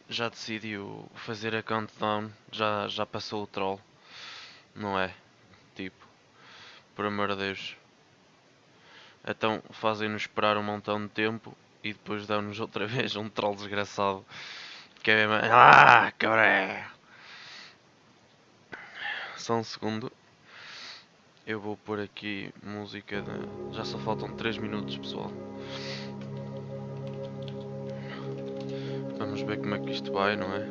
já decidiu fazer a countdown, já passou o troll, não é? Tipo, por amor de Deus. Então fazem-nos esperar um montão de tempo e depois dão-nos outra vez um troll desgraçado. Que é mesmo... Ah, cabré! Só um segundo. Eu vou pôr aqui música de... Já só faltam 3 minutos, pessoal. Vamos ver como é que isto vai, não é?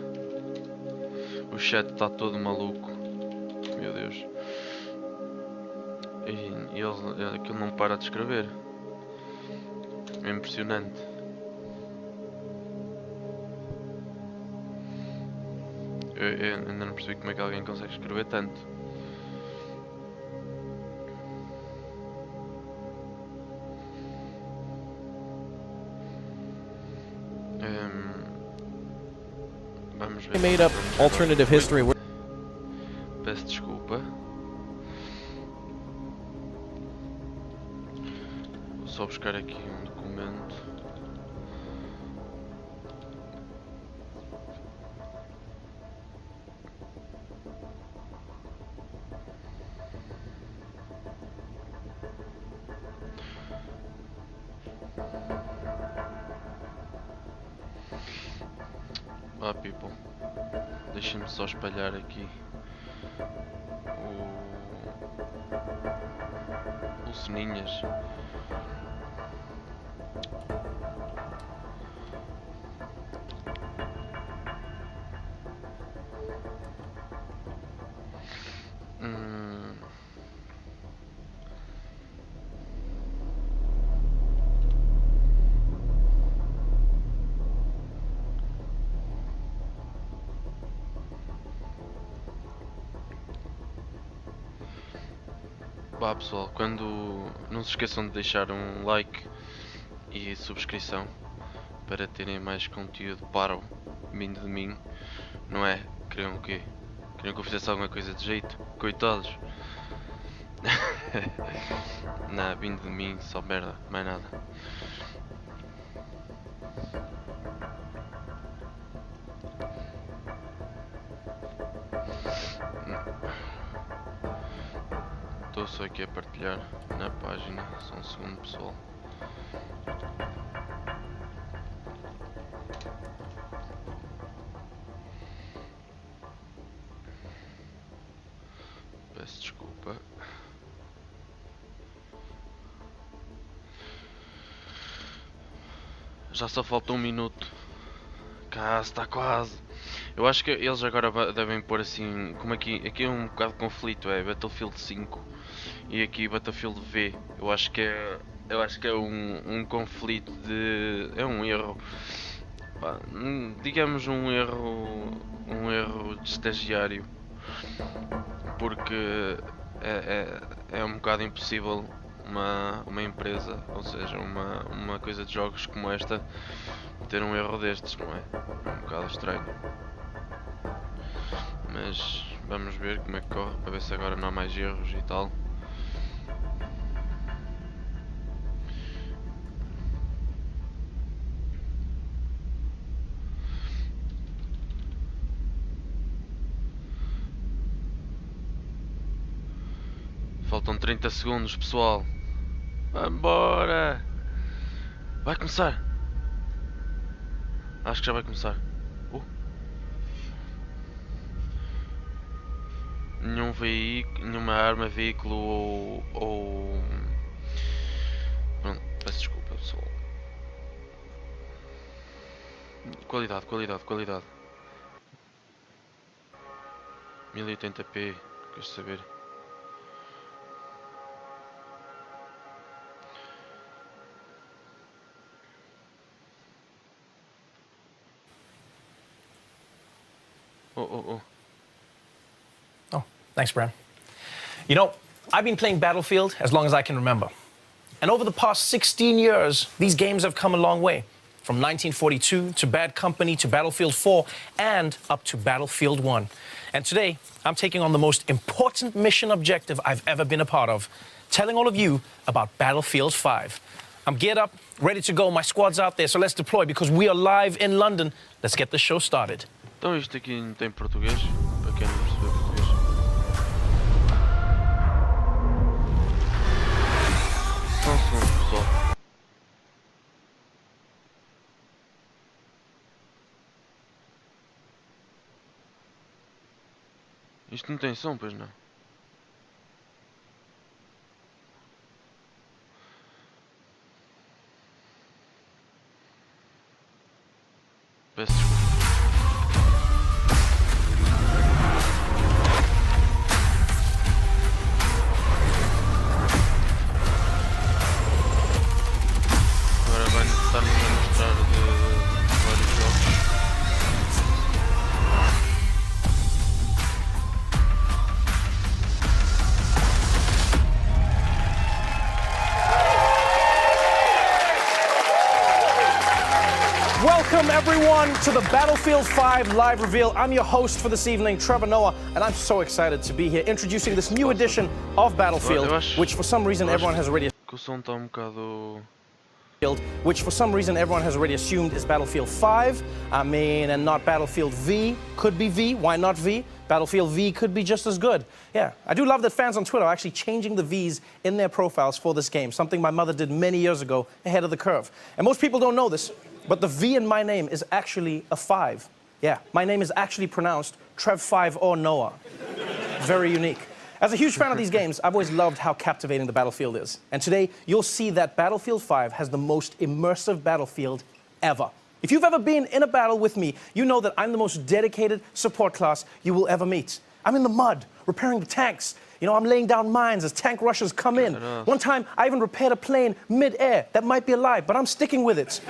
O chat está todo maluco. Meu Deus. E aquilo não para de escrever. É impressionante. Eu ainda não percebi como é que alguém consegue escrever tanto. Vamos ver. Made up alternative history. Peço desculpa. Vou só buscar aqui um documento. Ah, people. Deixem-me só espalhar aqui o sininhas. Bah, pessoal, não se esqueçam de deixar um like e subscrição para terem mais conteúdo para vindo de mim, não é? Queriam o quê? Queriam que eu fizesse alguma coisa de jeito? Coitados! Não, vindo de mim, só merda, mais nada. Estou só aqui a partilhar na página, só um segundo, pessoal. Peço desculpa. Já só falta um minuto. Cá está quase. Eu acho que eles agora devem pôr assim, como aqui é um bocado de conflito, é Battlefield 5 e aqui Battlefield V. Eu acho que é um conflito de, é um erro, pá, digamos um erro de estagiário, porque é um bocado impossível uma empresa, ou seja, uma coisa de jogos como esta ter um erro destes, não é? É um bocado estranho. Mas vamos ver como é que corre, para ver se agora não há mais erros e tal. Faltam 30 segundos, pessoal. Vambora! Vai começar! Acho que já vai começar. Nenhum veículo, nenhuma arma, veículo ou... Pronto, peço desculpa, pessoal. Qualidade. 1080p, queres saber? Oh. Oh, thanks, Bran. You know, I've been playing Battlefield as long as I can remember. And over the past 16 years, these games have come a long way. From 1942 to Bad Company to Battlefield 4 and up to Battlefield 1. And today, I'm taking on the most important mission objective I've ever been a part of, telling all of you about Battlefield 5. I'm geared up, ready to go. My squad's out there, so let's deploy because we are live in London. Let's get the show started. Então isto aqui não tem português, para quem não percebeu português. Só um segundo, pessoal. Isto não tem som, pois não? Peço desculpa. Agora vai estar-nos a mostrar de vários jogos. Welcome everyone to the Battlefield 5 live reveal. I'm your host for this evening, Trevor Noah, and I'm so excited to be here introducing this new edition of Battlefield, which for some reason everyone has already assumed is Battlefield 5. I mean, and not Battlefield V. Could be V, why not V? Battlefield V could be just as good. Yeah, I do love that fans on Twitter are actually changing the Vs in their profiles for this game, something my mother did many years ago ahead of the curve. And most people don't know this, but the V in my name is actually a 5. Yeah, my name is actually pronounced Trev5 or Noah. Very unique. As a huge fan of these games, I've always loved how captivating the Battlefield is. And today, you'll see that Battlefield 5 has the most immersive Battlefield ever. If you've ever been in a battle with me, you know that I'm the most dedicated support class you will ever meet. I'm in the mud, repairing the tanks. You know, I'm laying down mines as tank rushers come in. One time, I even repaired a plane mid-air that might be alive, but I'm sticking with it.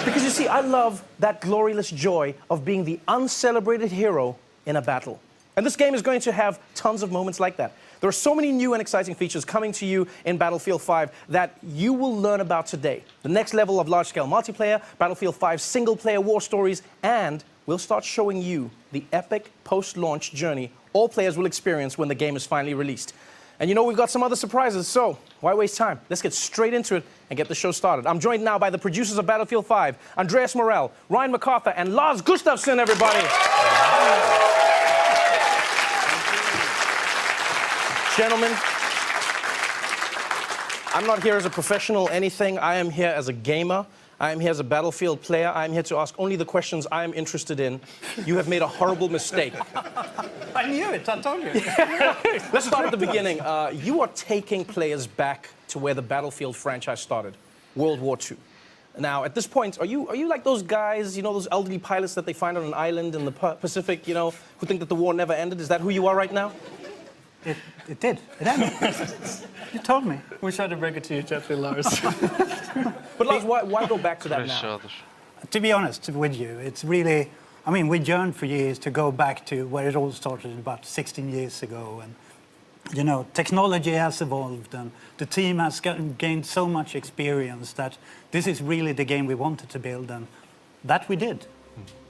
Because you see, I love that glorious joy of being the uncelebrated hero in a battle. And this game is going to have tons of moments like that. There are so many new and exciting features coming to you in Battlefield 5 that you will learn about today. The next level of large-scale multiplayer, Battlefield 5 single-player war stories, and we'll start showing you the epic post-launch journey all players will experience when the game is finally released. And you know, we've got some other surprises, so why waste time? Let's get straight into it and get the show started. I'm joined now by the producers of Battlefield 5, Andreas Morell, Ryan MacArthur, and Lars Gustafsson, everybody. Gentlemen, I'm not here as a professional anything. I am here as a gamer. I am here as a Battlefield player. I am here to ask only the questions I am interested in. You have made a horrible mistake. I knew it, I told you. Let's start at the beginning. You are taking players back to where the Battlefield franchise started, World War II. Now, at this point, are you like those guys, you know, those elderly pilots that they find on an island in the Pacific, you know, who think that the war never ended? Is that who you are right now? It did. It ended. You told me. We tried to break it to you gently, Lars. But Lars, why go back to that now? To be honest with you, it's really, I mean, we yearned for years to go back to where it all started about 16 years ago. And, you know, technology has evolved and the team has gained so much experience that this is really the game we wanted to build, and that we did.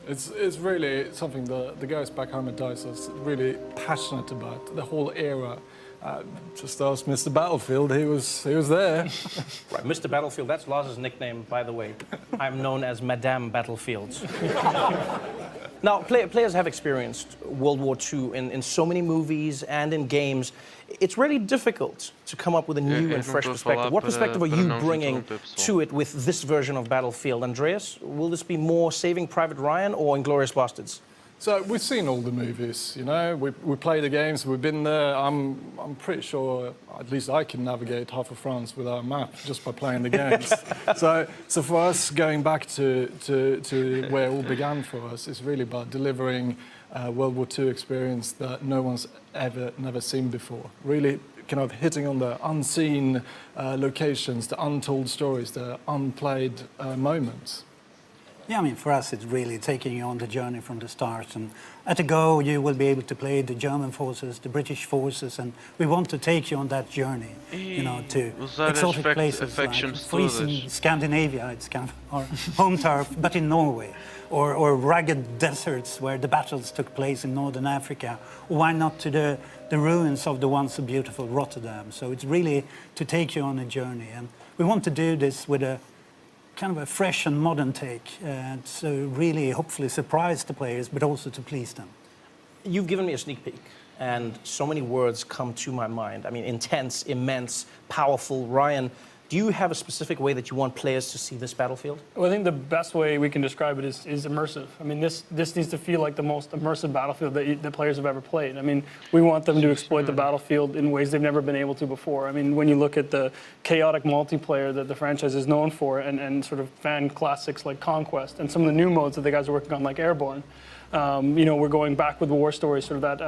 It's really something the guys back home at DICE are really passionate about, the whole era. Just ask Mr. Battlefield, he was there. Right, Mr. Battlefield, that's Lars's nickname, by the way. I'm known as Madame Battlefields. Now, players have experienced World War II in so many movies and in games. It's really difficult to come up with a new and fresh perspective. What perspective are you bringing to it with this version of Battlefield? Andreas, will this be more Saving Private Ryan or Inglourious Basterds? So we've seen all the movies, you know, we play the games, we've been there. I'm pretty sure, at least I can navigate half of France without a map just by playing the games. so for us, going back to where it all began for us, is really about delivering World War II experience that no one's never seen before. Really kind of hitting on the unseen locations, the untold stories, the unplayed moments. Yeah, I mean, for us, it's really taking you on the journey from the start. And at a go, you will be able to play the German forces, the British forces, and we want to take you on that journey, you know, to exotic places like, for instance, Scandinavia, it's kind of our home turf, but in Norway, or rugged deserts where the battles took place in Northern Africa, or why not to the ruins of the once so beautiful Rotterdam. So it's really to take you on a journey. And we want to do this with a kind of a fresh and modern take, so really hopefully surprise the players, but also to please them. You've given me a sneak peek, and so many words come to my mind. I mean, intense, immense, powerful. Ryan, do you have a specific way that you want players to see this Battlefield? Well, I think the best way we can describe it is immersive. I mean, this needs to feel like the most immersive Battlefield that the players have ever played. I mean, we want them to exploit the Battlefield in ways they've never been able to before. I mean, when you look at the chaotic multiplayer that the franchise is known for, and sort of fan classics like Conquest, and some of the new modes that the guys are working on, like Airborne, you know, we're going back with War Stories, sort of that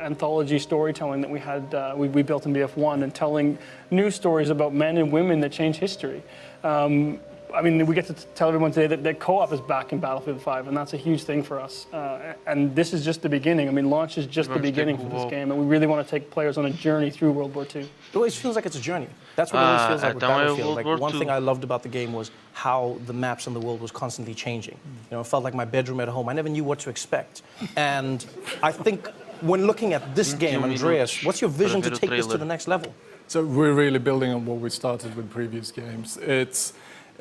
anthology storytelling that we had, we built in BF1, and telling new stories about men and women that change history. I mean, we get to tell everyone today that co-op is back in Battlefield 5, and that's a huge thing for us. And this is just the beginning. I mean, launch is just the beginning for this game, and we really want to take players on a journey through World War II. It always feels like it's a journey. That's what it always feels like with Battlefield. Like, one thing I loved about the game was how the maps in the world was constantly changing. You know, it felt like my bedroom at home. I never knew what to expect. And I think when looking at this game, Andreas, what's your vision to take this to the next level? So we're really building on what we started with previous games.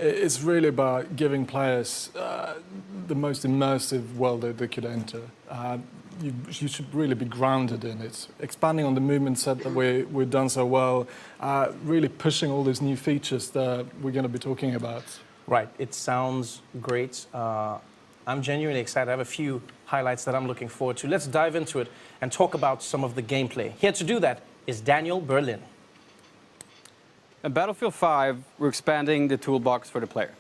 It's really about giving players the most immersive world that they could enter. You should really be grounded in it. Expanding on the movement set that we've done so well, really pushing all these new features that we're going to be talking about. Right, it sounds great. I'm genuinely excited. I have a few highlights that I'm looking forward to. Let's dive into it and talk about some of the gameplay. Here to do that is Daniel Berlin. In Battlefield 5, we're expanding the toolbox for the player,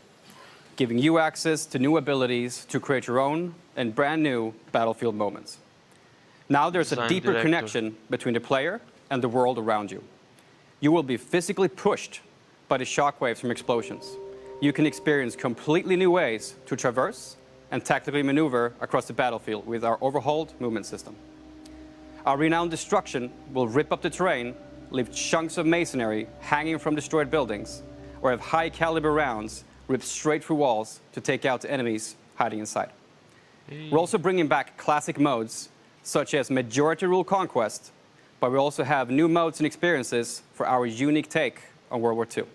giving you access to new abilities to create your own and brand new Battlefield moments. Now there's a deeper connection between the player and the world around you. You will be physically pushed by the shockwaves from explosions. You can experience completely new ways to traverse and tactically maneuver across the battlefield with our overhauled movement system. Our renowned destruction will rip up the terrain, leave chunks of masonry hanging from destroyed buildings, or have high-caliber rounds ripped straight through walls to take out enemies hiding inside. We're also bringing back classic modes, such as Majority Rule Conquest, but we also have new modes and experiences for our unique take on World War II.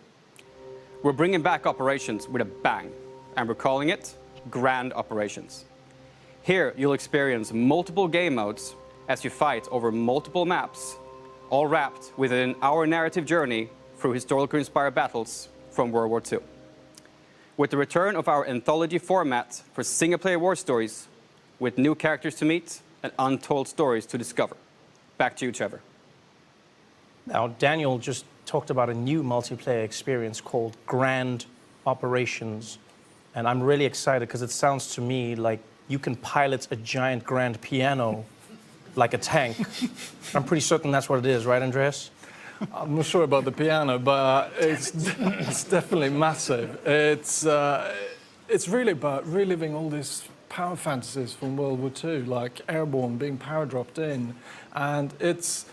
We're bringing back operations with a bang, and we're calling it Grand Operations. Here, you'll experience multiple game modes as you fight over multiple maps, all wrapped within our narrative journey through historically inspired battles from World War II. With the return of our anthology format for single-player war stories, with new characters to meet and untold stories to discover. Back to you, Trevor. Now, Daniel just talked about a new multiplayer experience called Grand Operations, and I'm really excited because it sounds to me like you can pilot a giant grand piano like a tank. I'm pretty certain that's what it is, right, Andreas? I'm not sure about the piano, but it's definitely massive. It's really about reliving all these power fantasies from World War II, like Airborne being power dropped in, and it's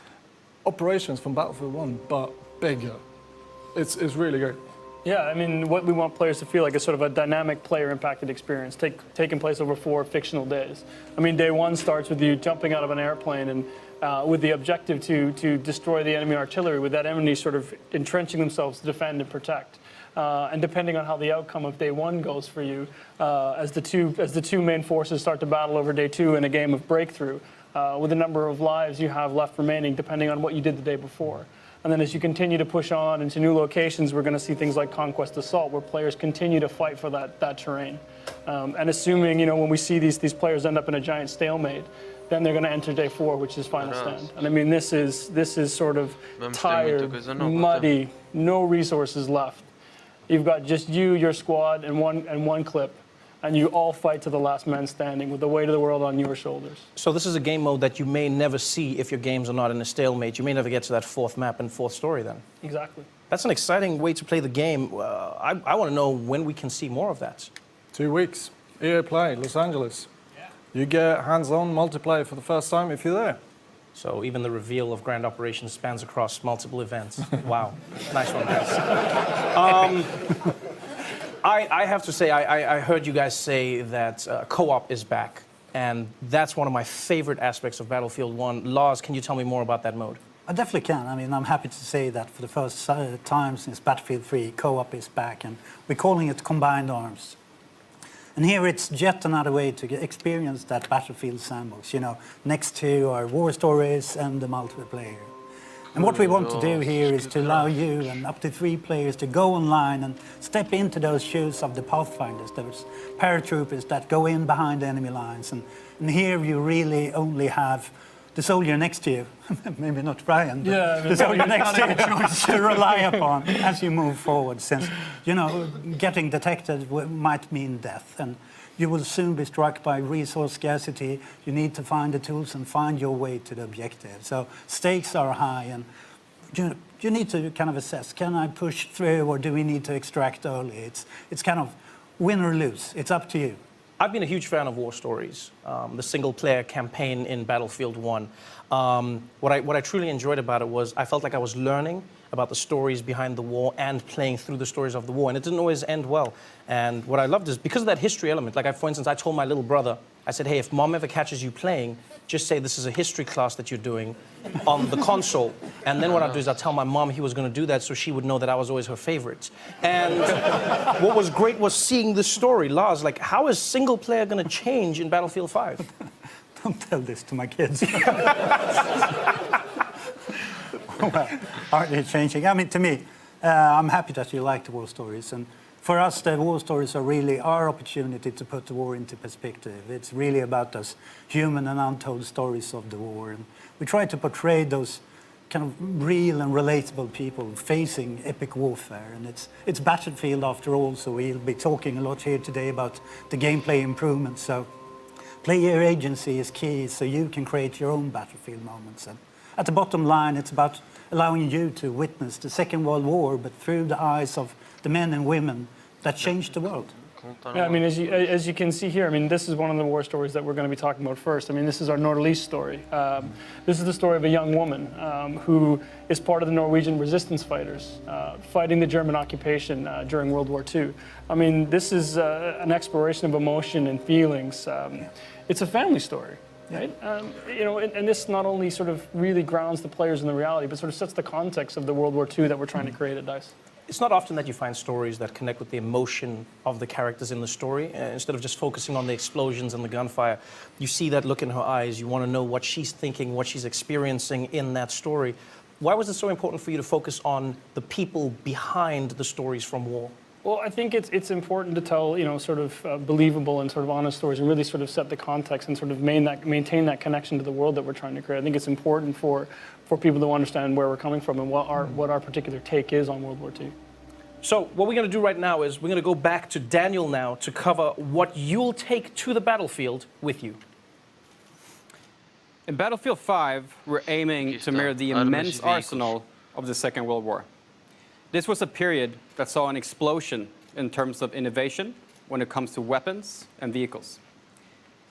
operations from Battlefield 1, but bigger. It's really great. Yeah, I mean, what we want players to feel like is sort of a dynamic player-impacted experience taking place over 4 fictional days. I mean, day 1 starts with you jumping out of an airplane and with the objective to destroy the enemy artillery, with that enemy sort of entrenching themselves to defend and protect. And depending on how the outcome of day 1 goes for you, as the two main forces start to battle over day 2 in a game of breakthrough, with the number of lives you have left remaining, depending on what you did the day before. And then as you continue to push on into new locations, we're going to see things like Conquest Assault, where players continue to fight for that terrain. And assuming, you know, when we see these players end up in a giant stalemate, then they're going to enter day 4, which is Final Stand. And I mean, this is sort of tired, muddy, no resources left. You've got just you, your squad, and one clip. And you all fight to the last man standing with the weight of the world on your shoulders. So this is a game mode that you may never see if your games are not in a stalemate. You may never get to that 4th map and 4th story then. Exactly. That's an exciting way to play the game. I want to know when we can see more of that. 2 weeks. EA Play, Los Angeles. Yeah. You get hands-on multiplayer for the first time if you're there. So even the reveal of Grand Operations spans across multiple events. Wow. Nice one, guys. I have to say, I heard you guys say that co-op is back, and that's one of my favorite aspects of Battlefield 1. Lars, can you tell me more about that mode? I definitely can. I mean, I'm happy to say that for the first time since Battlefield 3, co-op is back, and we're calling it Combined Arms. And here it's yet another way to experience that Battlefield sandbox, you know, next to our war stories and the multiplayer. And what we want to do here is to allow you and up to 3 players to go online and step into those shoes of the Pathfinders, those paratroopers that go in behind enemy lines. And here you really only have the soldier next to you, maybe not Brian, but the soldier next to you to rely upon as you move forward, since, you know, getting detected might mean death. And you will soon be struck by resource scarcity. You need to find the tools and find your way to the objective. So stakes are high, and you need to kind of assess, can I push through or do we need to extract early? It's kind of win or lose. It's up to you. I've been a huge fan of war stories, the single-player campaign in Battlefield 1. What I truly enjoyed about it was I felt like I was learning about the stories behind the war and playing through the stories of the war, and it didn't always end well. And what I loved is, because of that history element, like for instance, I told my little brother, I said, hey, if mom ever catches you playing, just say this is a history class that you're doing on the console. And then what I'll do is I'll tell my mom he was going to do that so she would know that I was always her favorite. And what was great was seeing the story. Lars, like, how is single player going to change in Battlefield 5? Don't tell this to my kids. Well, aren't they changing? I mean, to me, I'm happy that you like the war stories. And for us, the war stories are really our opportunity to put the war into perspective. It's really about those human and untold stories of the war. And we try to portray those kind of real and relatable people facing epic warfare. And it's Battlefield after all, so we'll be talking a lot here today about the gameplay improvements. So player agency is key, so you can create your own Battlefield moments. And at the bottom line, it's about allowing you to witness the Second World War, but through the eyes of the men and women that changed the world. Yeah, I mean, as you can see here, I mean, this is one of the war stories that we're going to be talking about first. I mean, this is our Nordlys story. This is the story of a young woman who is part of the Norwegian resistance fighters fighting the German occupation during World War II. I mean, this is an exploration of emotion and feelings. It's a family story. Right? You know, and this not only sort of really grounds the players in the reality, but sort of sets the context of the World War II that we're trying to create at DICE. It's not often that you find stories that connect with the emotion of the characters in the story. Instead of just focusing on the explosions and the gunfire, you see that look in her eyes. You want to know what she's thinking, what she's experiencing in that story. Why was it so important for you to focus on the people behind the stories from war? Well, I think it's important to tell, you know, sort of believable and sort of honest stories and really sort of set the context and sort of maintain that connection to the world that we're trying to create. I think it's important for people to understand where we're coming from and what our particular take is on World War II. So what we're going to do right now is we're going to go back to Daniel now to cover what you'll take to the battlefield with you. In Battlefield 5, we're aiming to mirror the immense arsenal of the Second World War. This was a period that saw an explosion in terms of innovation when it comes to weapons and vehicles.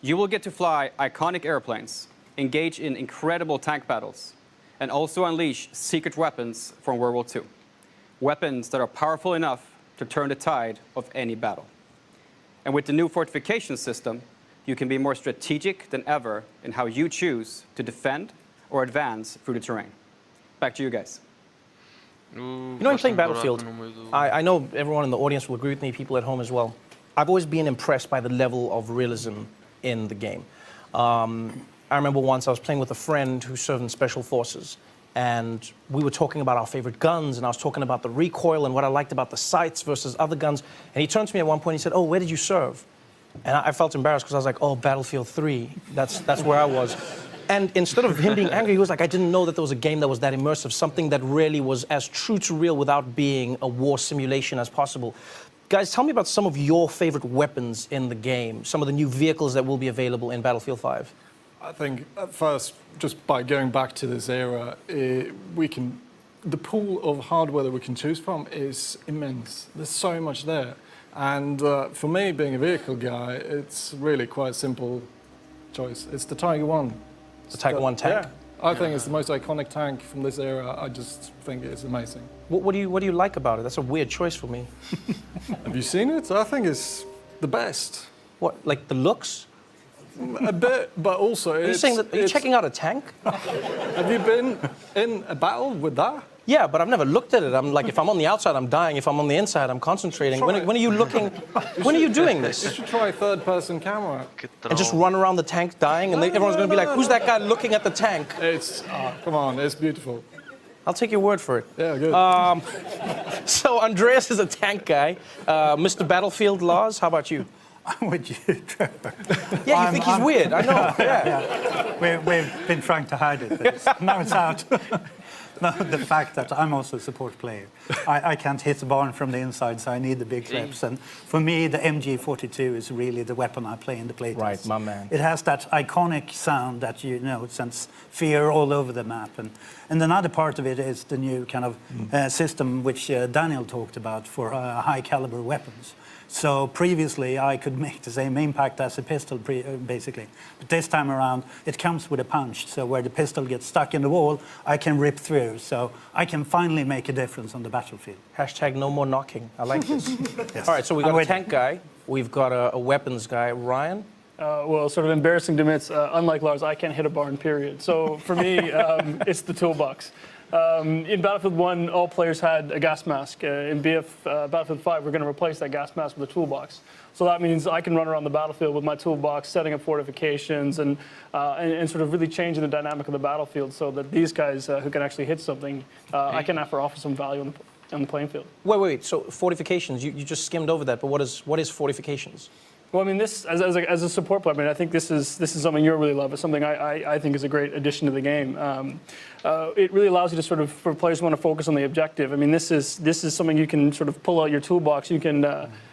You will get to fly iconic airplanes, engage in incredible tank battles, and also unleash secret weapons from World War II. Weapons that are powerful enough to turn the tide of any battle. And with the new fortification system, you can be more strategic than ever in how you choose to defend or advance through the terrain. Back to you guys. You know, in playing Battlefield, I know everyone in the audience will agree with me, people at home as well. I've always been impressed by the level of realism in the game. I remember once I was playing with a friend who served in Special Forces, and we were talking about our favorite guns, and I was talking about the recoil and what I liked about the sights versus other guns. And he turned to me at one point and he said, "Oh, where did you serve?" And I felt embarrassed because I was like, "Oh, Battlefield 3, that's where I was." And instead of him being angry, he was like, "I didn't know that there was a game that was that immersive, something that really was as true to real without being a war simulation as possible." Guys, tell me about some of your favorite weapons in the game, some of the new vehicles that will be available in Battlefield 5. I think at first, just by going back to this era, the pool of hardware that we can choose from is immense. There's so much there. And for me, being a vehicle guy, it's really quite a simple choice. It's the Tiger 1. The Tiger 1 tank? Yeah. I think it's the most iconic tank from this era. I just think it's amazing. What do you like about it? That's a weird choice for me. Have you seen it? I think it's the best. What, like the looks? A bit, but also Are you saying that? Are you checking out a tank? Have you been in a battle with that? Yeah, but I've never looked at it. I'm like, if I'm on the outside, I'm dying. If I'm on the inside, I'm concentrating. When are you looking? When are you doing You this? should try third-person camera. And just run around the tank dying, and everyone's going to be like, "Who's that guy looking at the tank?" It's come on, it's beautiful. I'll take your word for it. Yeah, good. So Andreas is a tank guy. Mr. Battlefield Laws, how about you? I'm with you, Trevor. Yeah, you think he's weird? I know. Yeah. We've been trying to hide it, but now it's out. No, the fact that I'm also a support player. I can't hit the barn from the inside, so I need the big clips. And for me, the MG42 is really the weapon I play in the playtest. Right, my man. It has that iconic sound that, you know, it sends fear all over the map. And another part of it is the new kind of system which Daniel talked about for high-caliber weapons. So previously, I could make the same impact as a pistol, basically. But this time around, it comes with a punch. So where the pistol gets stuck in the wall, I can rip through. So I can finally make a difference on the battlefield. Hashtag no more knocking. I like this. Yes. All right, so we've got a tank guy. We've got a weapons guy. Ryan? Well, sort of embarrassing to admit, unlike Lars, I can't hit a barn, period. So for me, it's the toolbox. In Battlefield 1, all players had a gas mask. In Battlefield 5, we're going to replace that gas mask with a toolbox. So that means I can run around the battlefield with my toolbox, setting up fortifications, and sort of really changing the dynamic of the battlefield so that these guys who can actually hit something, I can offer some value on the playing field. Wait. So fortifications, you just skimmed over that, but what is fortifications? Well, I mean, this as a support player, I mean, I think this is something you really love. It's something I think is a great addition to the game. It really allows you to sort of, for players who want to focus on the objective. I mean, this is something you can sort of pull out your toolbox. You can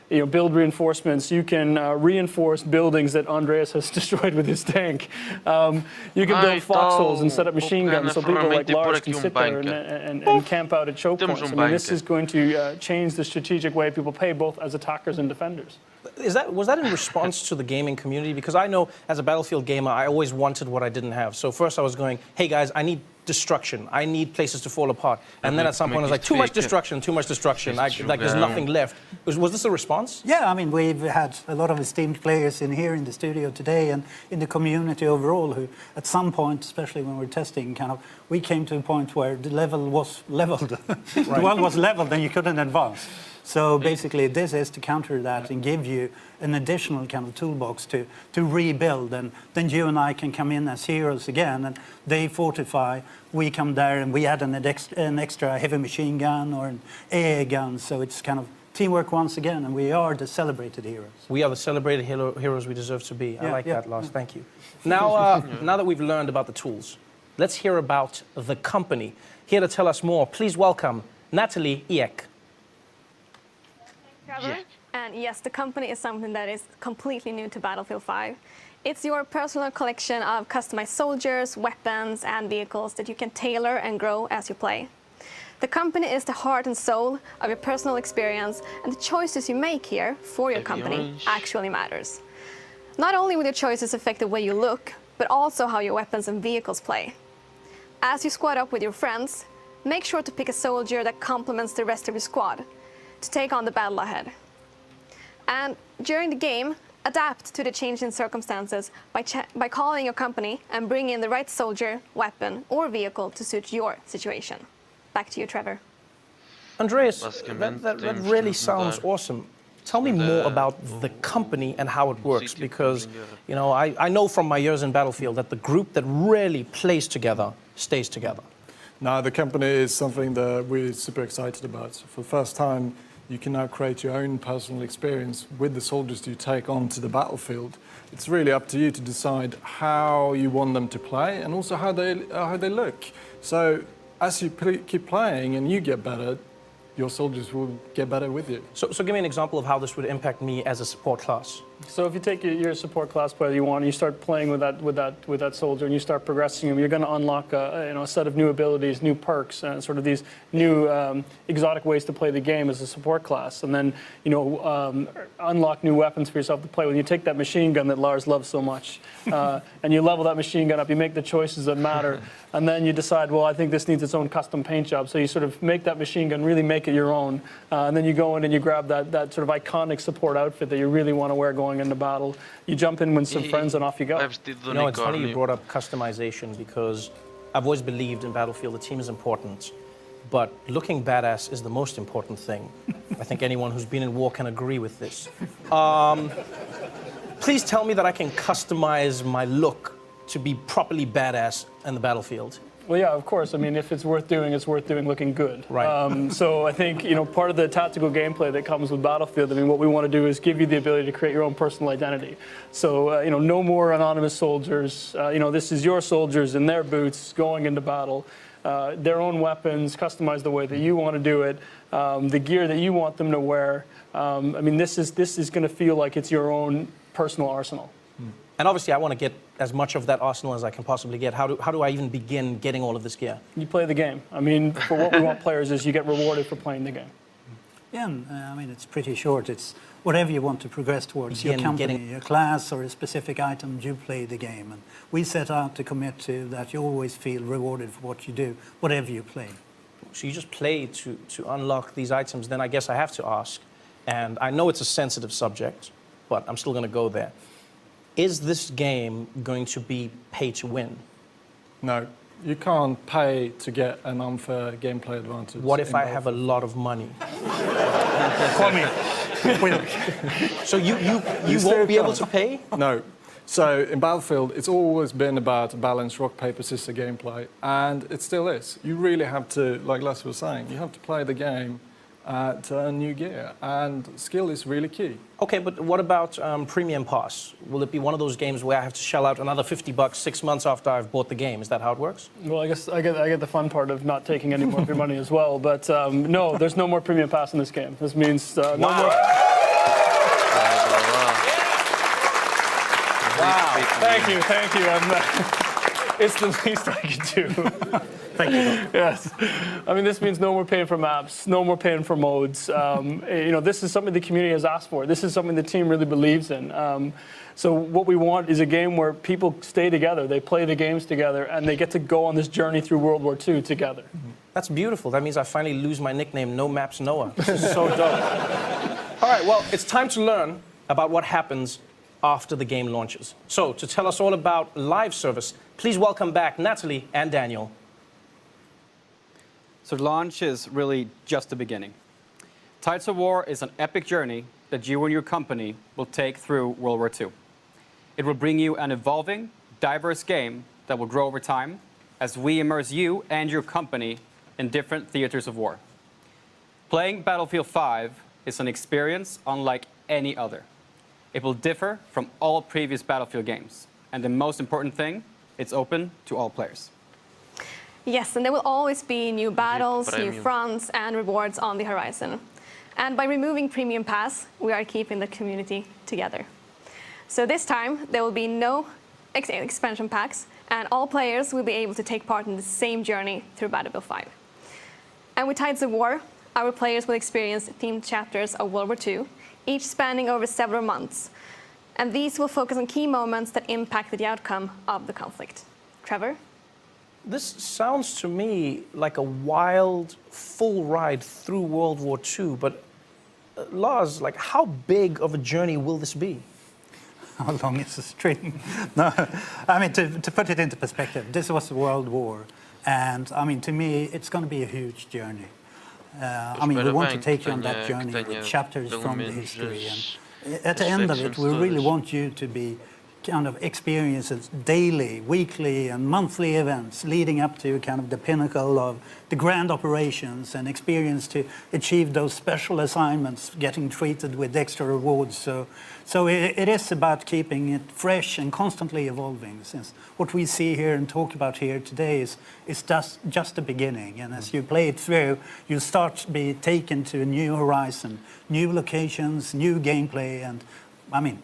build reinforcements. You can reinforce buildings that Andreas has destroyed with his tank. You can build foxholes and set up machine guns so people like Lars can sit there and camp out at choke points. I mean, this is going to change the strategic way people play, both as attackers and defenders. Was that in response to the gaming community? Because I know as a Battlefield gamer, I always wanted what I didn't have. So first I was going, hey guys, I need destruction. I need places to fall apart. And then at some point I was like, too much destruction. Like there's nothing left. Was this a response? Yeah, I mean, we've had a lot of esteemed players in here in the studio today and in the community overall who at some point, especially when we're testing, kind of, we came to a point where the level was leveled. The world was leveled and you couldn't advance. So basically, this is to counter that and give you an additional kind of toolbox to rebuild. And then you and I can come in as heroes again, and they fortify. We come there and we add an extra heavy machine gun or an AA gun. So it's kind of teamwork once again, and we are the celebrated heroes. We are the celebrated heroes we deserve to be. I like that, Lars. Thank you. Now, now that we've learned about the tools, let's hear about the company. Here to tell us more, please welcome Natalie Eek. Trevor. And yes, the company is something that is completely new to Battlefield 5. It's your personal collection of customized soldiers, weapons, and vehicles that you can tailor and grow as you play. The company is the heart and soul of your personal experience, and the choices you make here for your company actually matters. Not only will your choices affect the way you look, but also how your weapons and vehicles play. As you squad up with your friends, make sure to pick a soldier that complements the rest of your squad to take on the battle ahead. And during the game, adapt to the changing circumstances by calling your company and bring in the right soldier, weapon, or vehicle to suit your situation. Back to you, Trevor. Andreas, that really sounds awesome. Tell me more about the company and how it works, because you know I know from my years in Battlefield that the group that really plays together stays together. No, the company is something that we're super excited about. So for the first time, you can now create your own personal experience with the soldiers you take onto the battlefield. It's really up to you to decide how you want them to play and also how they look. So as you keep playing and you get better, your soldiers will get better with you. So give me an example of how this would impact me as a support class. So if you take your support class player you want, and you start playing with that soldier, and you start progressing him, you're going to unlock a set of new abilities, new perks, and sort of these new exotic ways to play the game as a support class, and then unlock new weapons for yourself to play with. You take that machine gun that Lars loves so much, and you level that machine gun up. You make the choices that matter, and then you decide, well, I think this needs its own custom paint job. So you sort of make that machine gun, really make it your own, and then you go in and you grab that sort of iconic support outfit that you really want to wear going going into battle. You jump in with some friends and off you go. You know, it's funny you brought up customization because I've always believed in Battlefield the team is important, but looking badass is the most important thing. I think anyone who's been in war can agree with this. Please tell me that I can customize my look to be properly badass in the Battlefield. Well, yeah, of course. I mean, if it's worth doing looking good. Right. So I think, you know, part of the tactical gameplay that comes with Battlefield, I mean, what we want to do is give you the ability to create your own personal identity. So, you know, no more anonymous soldiers. You know, this is your soldiers in their boots going into battle. Their own weapons, customized the way that you want to do it, the gear that you want them to wear. I mean, this is going to feel like it's your own personal arsenal. And obviously, I want to get as much of that arsenal as I can possibly get. How do I even begin getting all of this gear? You play the game. I mean, for what we want players is you get rewarded for playing the game. Yeah, I mean, it's pretty short. It's whatever you want to progress towards, your company, your class, or a specific item, you play the game. And we set out to commit to that you always feel rewarded for what you do, whatever you play. So you just play to unlock these items. Then I guess I have to ask, and I know it's a sensitive subject, but I'm still going to go there. Is this game going to be pay to win? No, you can't pay to get an unfair gameplay advantage. What if I have a lot of money? Call me. So you won't be able to pay? No. So in Battlefield, it's always been about a balanced rock, paper, scissors gameplay, and it still is. You really have to, like Les was saying, you have to play the game to earn new gear, and skill is really key. Okay, but what about Premium Pass? Will it be one of those games where I have to shell out another $50 6 months after I've bought the game? Is that how it works? Well, I guess I get the fun part of not taking any more of your money as well. But no, there's no more Premium Pass in this game. This means no more. Wow. Thank you. It's the least I can do. Thank you. Yes. I mean, this means no more paying for maps, no more paying for modes. You know, this is something the community has asked for. This is something the team really believes in. So what we want is a game where people stay together, they play the games together, and they get to go on this journey through World War II together. That's beautiful. That means I finally lose my nickname, No Maps Noah. This is so dope. All right, well, it's time to learn about what happens after the game launches. So, to tell us all about live service, please welcome back Natalie and Daniel. So launch is really just the beginning. Tides of War is an epic journey that you and your company will take through World War II. It will bring you an evolving, diverse game that will grow over time as we immerse you and your company in different theaters of war. Playing Battlefield 5 is an experience unlike any other. It will differ from all previous Battlefield games. And the most important thing, it's open to all players. Yes, and there will always be new battles, new fronts, and rewards on the horizon. And by removing Premium Pass, we are keeping the community together. So this time, there will be no expansion packs, and all players will be able to take part in the same journey through Battlefield 5. And with Tides of War, our players will experience themed chapters of World War II, each spanning over several months. And these will focus on key moments that impacted the outcome of the conflict. Trevor? This sounds to me like a wild, full ride through World War II, but Lars, like, how big of a journey will this be? How long is the string? No, I mean, to put it into perspective, this was a world war. And, I mean, to me, it's going to be a huge journey. I mean, we want to take you on that journey with chapters from the history. And at the end of it, we really want you to be kind of experiences daily, weekly, and monthly events leading up to kind of the pinnacle of the grand operations and experience to achieve those special assignments, getting treated with extra rewards. So it is about keeping it fresh and constantly evolving, since what we see here and talk about here today is just the beginning. And as you play it through, you start to be taken to a new horizon, new locations, new gameplay, and I mean,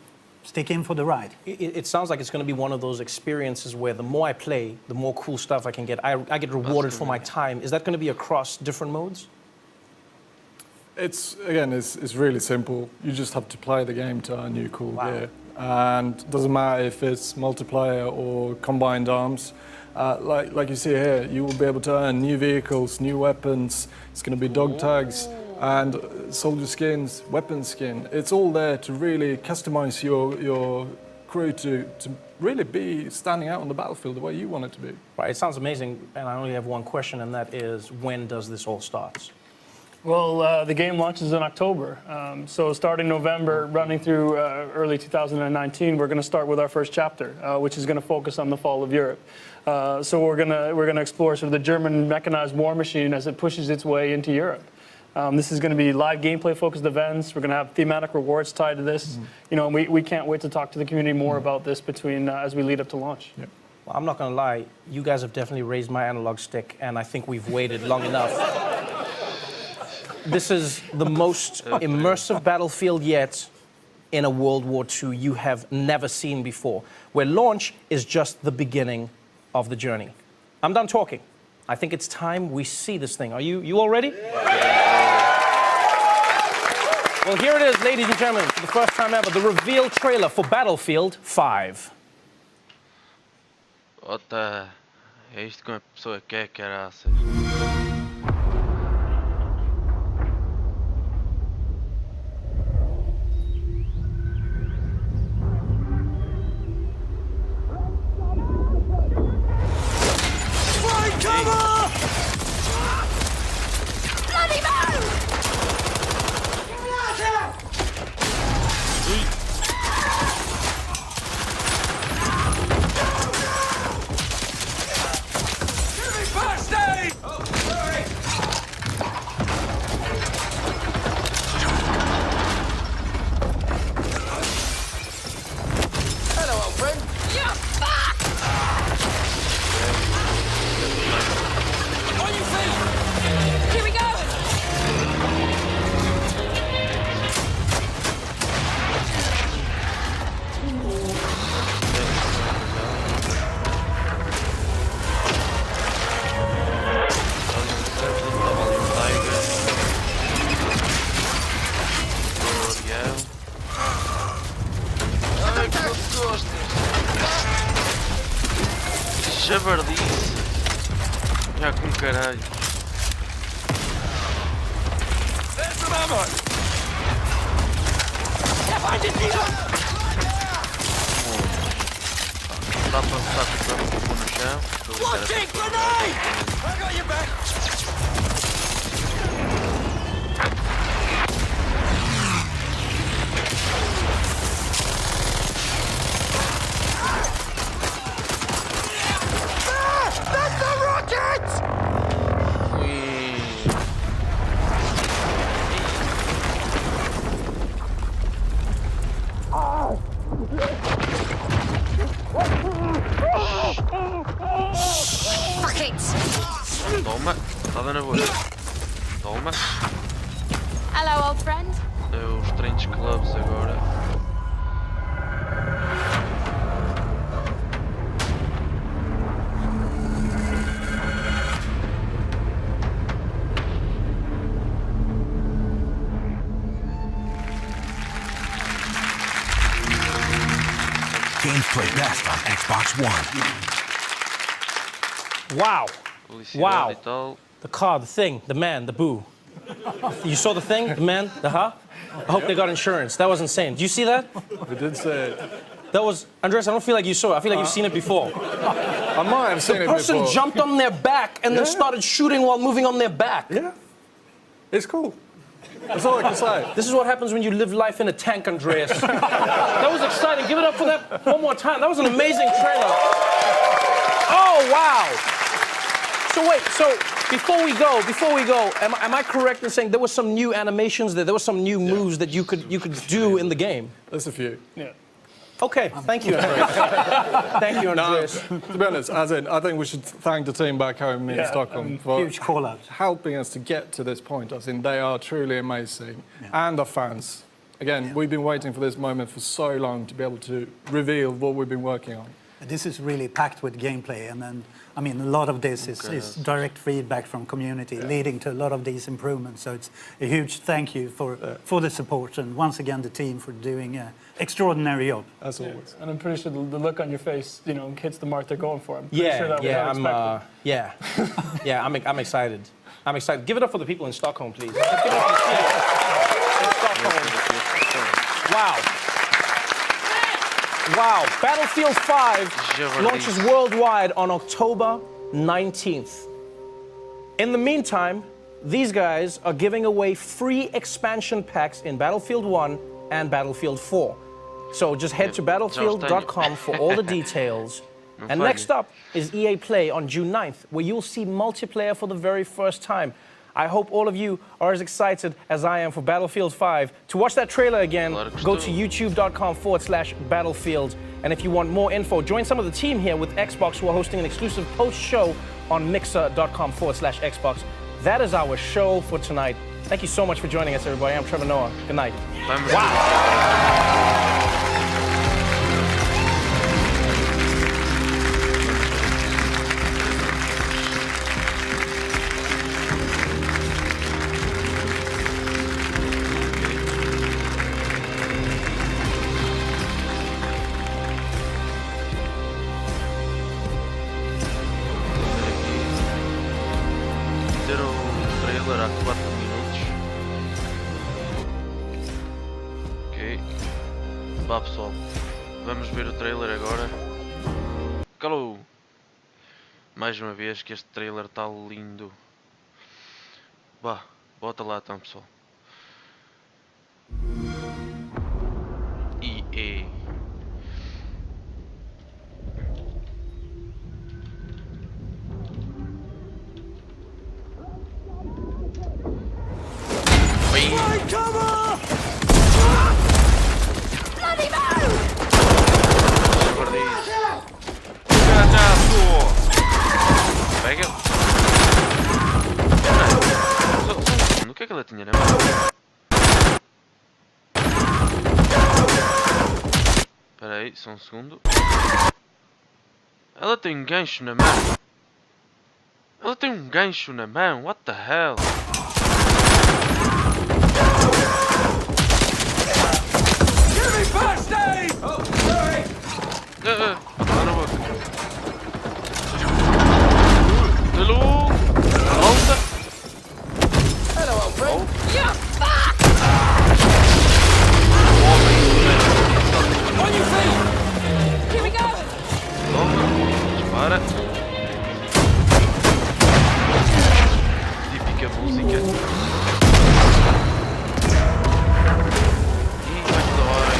stick in for the ride. It sounds like it's going to be one of those experiences where the more I play, the more cool stuff I can get. I get rewarded for my time. Is that going to be across different modes? It's really simple. You just have to play the game to earn new cool gear. And it doesn't matter if it's multiplayer or combined arms. Like you see here, you will be able to earn new vehicles, new weapons. It's going to be dog tags. and soldier skins, weapon skin. It's all there to really customize your crew to really be standing out on the battlefield the way you want it to be. Right, it sounds amazing, and I only have one question, and that is, when does this all start? Well, the game launches in October. So starting November, running through early 2019, we're going to start with our first chapter, which is going to focus on the fall of Europe. So we're going to explore sort of the German mechanized war machine as it pushes its way into Europe. This is going to be live gameplay-focused events. We're going to have thematic rewards tied to this. You know, and we can't wait to talk to the community more about this between as we lead up to launch. Yeah. Well, I'm not going to lie. You guys have definitely raised my analog stick, and I think we've waited long enough. This is the most immersive battlefield yet in a World War II you have never seen before, where launch is just the beginning of the journey. I'm done talking. I think it's time we see this thing. Are you all ready? Well, here it is, ladies and gentlemen, for the first time ever, the reveal trailer for Battlefield 5. Ota, é isto que uma pessoa quer, caraças. Jabardice. Já com caralho. Dá para estar com o corpo no chão. Toma, está na boa. Toma. Hello, old friend. Os Strange Clubs agora. Games play best on Xbox One. Wow. Wow. E tal. The car, the thing, the man, the boo. You saw the thing, the man, the huh? I hope they got insurance. That was insane. Did you see that? We did say it. That was, Andres, I don't feel like you saw it. I feel like you've seen it before. I might have seen it before. The person jumped on their back and then started shooting while moving on their back. Yeah. It's cool. That's all I can say. This is what happens when you live life in a tank, Andreas. That was exciting. Give it up for that one more time. That was an amazing trailer. Oh, wow. So wait, so before we go, am I correct in saying there were some new animations there? There were some new moves that you could do in the game? There's a few. Yeah. Okay, thank you, Andreas. Thank you, Andreas. To be honest, as in, I think we should thank the team back home in Stockholm for Huge call out. helping us to get to this point. I think they are truly amazing. And the fans. Again, we've been waiting for this moment for so long to be able to reveal what we've been working on. This is really packed with gameplay, and then, I mean, a lot of this is direct feedback from community, leading to a lot of these improvements. So it's a huge thank you for the support, and once again the team for doing an extraordinary job. As always. And I'm pretty sure the look on your face, you know, hits the mark they're going for. I'm pretty Yeah, sure that was yeah, unexpected. I'm excited. I'm excited. Give it up for the people in Stockholm, please. Let's give it up for the people in Stockholm. Wow. Wow. Battlefield 5 launches worldwide on October 19th. In the meantime, these guys are giving away free expansion packs in Battlefield 1 and Battlefield 4. So just head to battlefield.com for all the details. And next up is EA Play on June 9th, where you'll see multiplayer for the very first time. I hope all of you are as excited as I am for Battlefield 5. To watch that trailer again, go to youtube.com/battlefield. And if you want more info, join some of the team here with Xbox, who are hosting an exclusive post-show on mixer.com/Xbox. That is our show for tonight. Thank you so much for joining us, everybody. I'm Trevor Noah. Good night. Wow. Há 4 minutos. Ok. Vá pessoal, vamos ver o trailer agora. Calou! Mais uma vez que este trailer está lindo. Vá, bota lá então pessoal. EA. Pega. O que é que ela tinha na mão? Espera aí, só um segundo. Ela tem um gancho na mão. Ela tem um gancho na mão. What the hell? Give me first aid! Oh, sorry! Tá na boca. Hello! Volta! Hello, old friend! You fuck! On your feet! Here we go! Toma, dispara. Típica música. Ih, vai toda hora.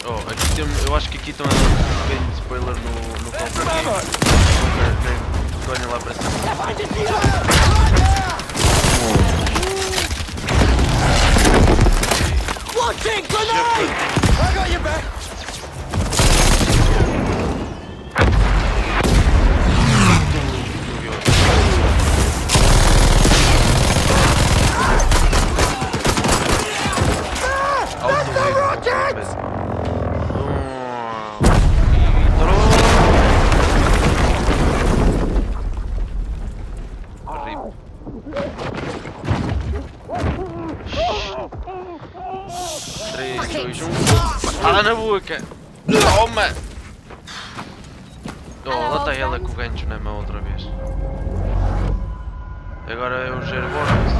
Oh, aqui tem, eu acho que aqui estão a dar um bocadinho de spoiler no olhem lá para cima. Launching grenade! I got your back! Patada na boca! Toma! Oh, lá está ela com o gancho na mão outra vez. Agora é o Gerbonas.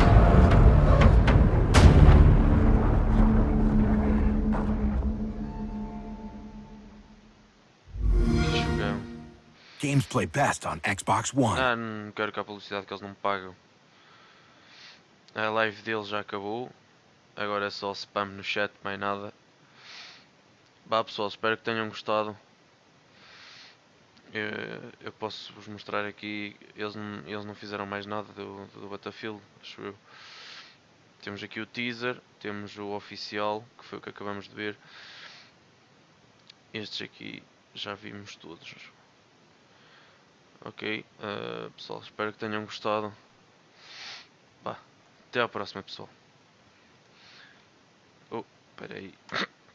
Que jogão. Games play best on Xbox One. Ah, não quero que a publicidade que eles não me pagam. A live deles já acabou. Agora é só spam no chat, mais nada. Bah pessoal, espero que tenham gostado. Eu posso vos mostrar aqui, eles não fizeram mais nada do Battlefield, acho eu. Temos aqui o teaser, temos o oficial, que foi o que acabamos de ver. Estes aqui já vimos todos. Ok, pessoal, espero que tenham gostado. Bah, até à próxima pessoal. Oh, espera aí.